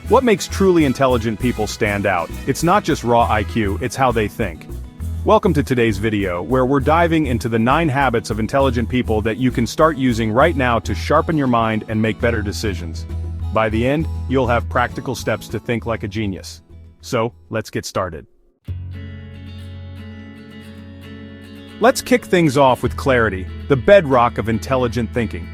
What makes truly intelligent people stand out? It's not just raw IQ, it's how they think. Welcome to today's video, where we're diving into the 9 habits of intelligent people that you can start using right now to sharpen your mind and make better decisions. By the end, you'll have practical steps to think like a genius. So, let's get started. Let's kick things off with clarity, the bedrock of intelligent thinking.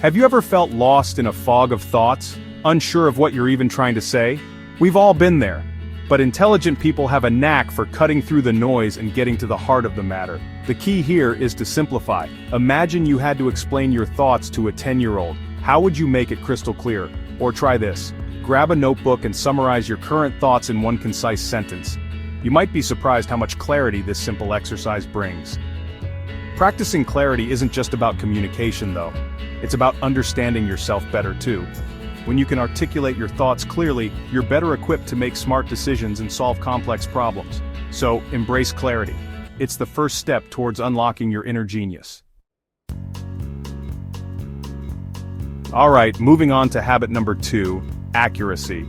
Have you ever felt lost in a fog of thoughts, unsure of what you're even trying to say? We've all been there. But intelligent people have a knack for cutting through the noise and getting to the heart of the matter. The key here is to simplify. Imagine you had to explain your thoughts to a 10-year-old. How would you make it crystal clear? Or try this. Grab a notebook and summarize your current thoughts in one concise sentence. You might be surprised how much clarity this simple exercise brings. Practicing clarity isn't just about communication, though. It's about understanding yourself better too. When you can articulate your thoughts clearly, you're better equipped to make smart decisions and solve complex problems. So, embrace clarity. It's the first step towards unlocking your inner genius. Alright, moving on to habit number 2, accuracy.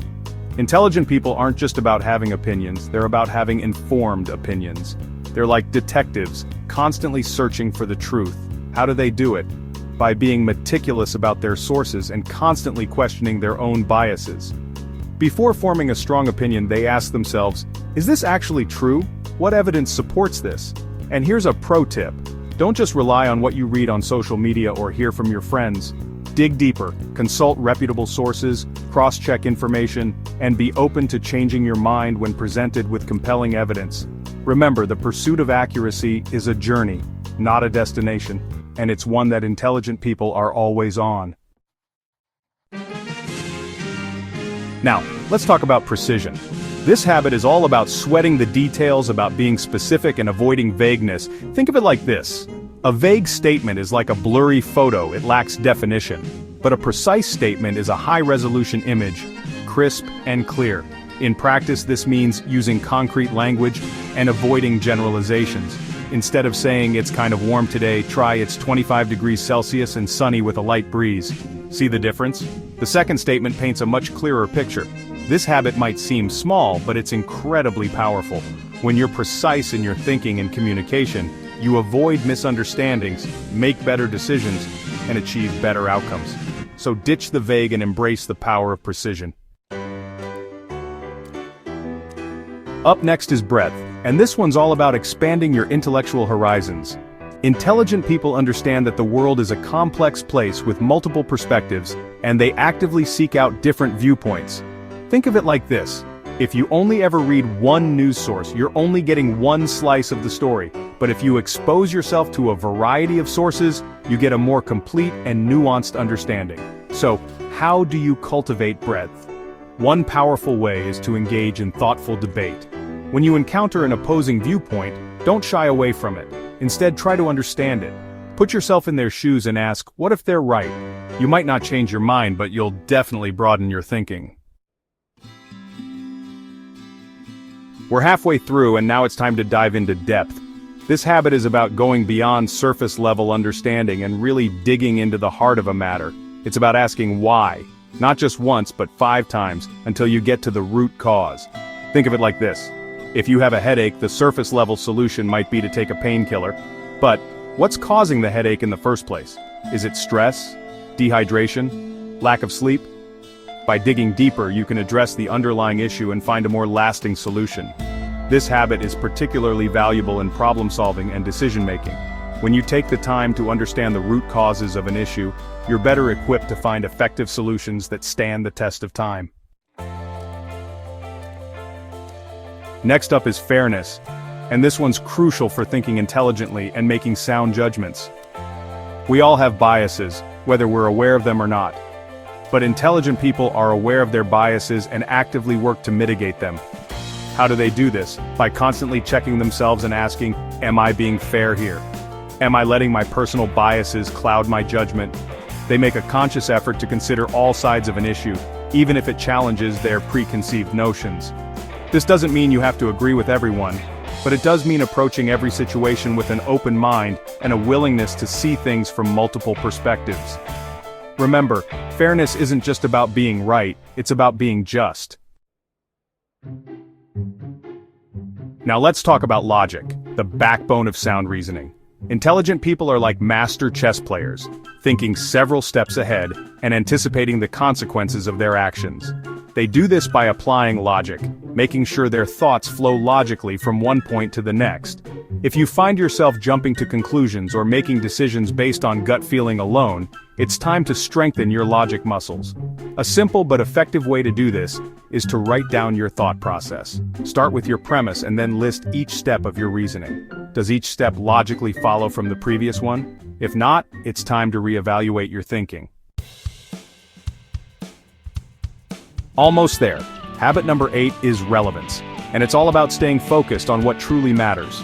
Intelligent people aren't just about having opinions, they're about having informed opinions. They're like detectives, constantly searching for the truth. How do they do it? By being meticulous about their sources and constantly questioning their own biases. Before forming a strong opinion, they ask themselves, is this actually true? What evidence supports this? And here's a pro tip. Don't just rely on what you read on social media or hear from your friends. Dig deeper, consult reputable sources, cross-check information, and be open to changing your mind when presented with compelling evidence. Remember, the pursuit of accuracy is a journey, not a destination. And it's one that intelligent people are always on. Now, let's talk about precision. This habit is all about sweating the details, about being specific and avoiding vagueness. Think of it like this. A vague statement is like a blurry photo, it lacks definition. But a precise statement is a high-resolution image, crisp and clear. In practice, this means using concrete language and avoiding generalizations. Instead of saying it's kind of warm today, try it's 25 degrees Celsius and sunny with a light breeze. See the difference? The second statement paints a much clearer picture. This habit might seem small, but it's incredibly powerful. When you're precise in your thinking and communication, you avoid misunderstandings, make better decisions, and achieve better outcomes. So ditch the vague and embrace the power of precision. Up next is breadth. And this one's all about expanding your intellectual horizons. Intelligent people understand that the world is a complex place with multiple perspectives, and they actively seek out different viewpoints. Think of it like this. If you only ever read one news source, you're only getting one slice of the story. But if you expose yourself to a variety of sources, you get a more complete and nuanced understanding. So, how do you cultivate breadth? One powerful way is to engage in thoughtful debate. When you encounter an opposing viewpoint, don't shy away from it. Instead, try to understand it. Put yourself in their shoes and ask, what if they're right? You might not change your mind, but you'll definitely broaden your thinking. We're halfway through, and now it's time to dive into depth. This habit is about going beyond surface-level understanding and really digging into the heart of a matter. It's about asking why, not just once, but 5 times, until you get to the root cause. Think of it like this. If you have a headache, the surface-level solution might be to take a painkiller. But what's causing the headache in the first place? Is it stress? Dehydration? Lack of sleep? By digging deeper, you can address the underlying issue and find a more lasting solution. This habit is particularly valuable in problem-solving and decision-making. When you take the time to understand the root causes of an issue, you're better equipped to find effective solutions that stand the test of time. Next up is fairness, and this one's crucial for thinking intelligently and making sound judgments. We all have biases, whether we're aware of them or not. But intelligent people are aware of their biases and actively work to mitigate them. How do they do this? By constantly checking themselves and asking, am I being fair here? Am I letting my personal biases cloud my judgment? They make a conscious effort to consider all sides of an issue, even if it challenges their preconceived notions. This doesn't mean you have to agree with everyone, but it does mean approaching every situation with an open mind and a willingness to see things from multiple perspectives. Remember, fairness isn't just about being right, it's about being just. Now let's talk about logic, the backbone of sound reasoning. Intelligent people are like master chess players, thinking several steps ahead and anticipating the consequences of their actions. They do this by applying logic, making sure their thoughts flow logically from one point to the next. If you find yourself jumping to conclusions or making decisions based on gut feeling alone, it's time to strengthen your logic muscles. A simple but effective way to do this is to write down your thought process. Start with your premise and then list each step of your reasoning. Does each step logically follow from the previous one? If not, it's time to reevaluate your thinking. Almost there. Habit number 8 is relevance, and it's all about staying focused on what truly matters.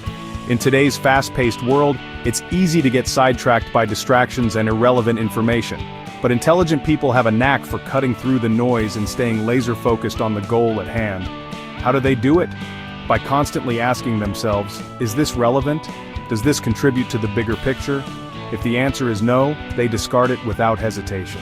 In today's fast-paced world, it's easy to get sidetracked by distractions and irrelevant information, but intelligent people have a knack for cutting through the noise and staying laser-focused on the goal at hand. How do they do it? By constantly asking themselves, is this relevant? Does this contribute to the bigger picture? If the answer is no, they discard it without hesitation.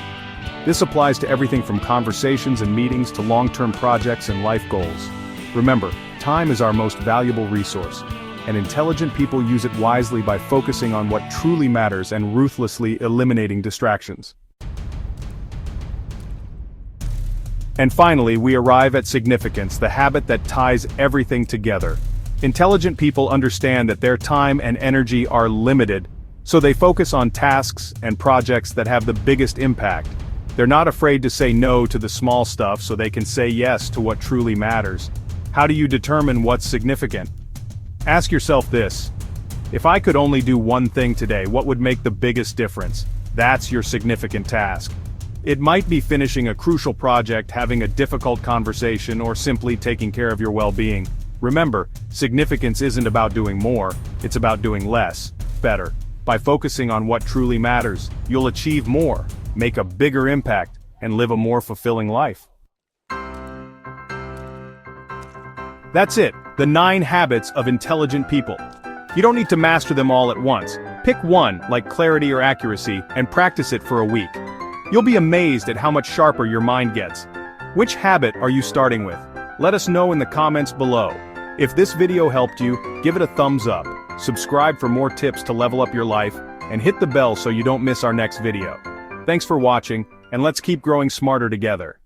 This applies to everything from conversations and meetings to long-term projects and life goals. Remember, time is our most valuable resource, and intelligent people use it wisely by focusing on what truly matters and ruthlessly eliminating distractions. And finally, we arrive at significance, the habit that ties everything together. Intelligent people understand that their time and energy are limited, so they focus on tasks and projects that have the biggest impact. They're not afraid to say no to the small stuff so they can say yes to what truly matters. How do you determine what's significant? Ask yourself this: if I could only do one thing today, what would make the biggest difference? That's your significant task. It might be finishing a crucial project, having a difficult conversation, or simply taking care of your well-being. Remember, significance isn't about doing more, it's about doing less, better. By focusing on what truly matters, you'll achieve more, make a bigger impact, and live a more fulfilling life. That's it, the 9 habits of intelligent people. You don't need to master them all at once. Pick one, like clarity or accuracy, and practice it for a week. You'll be amazed at how much sharper your mind gets. Which habit are you starting with? Let us know in the comments below. If this video helped you, give it a thumbs up, subscribe for more tips to level up your life, and hit the bell so you don't miss our next video. Thanks for watching, and let's keep growing smarter together.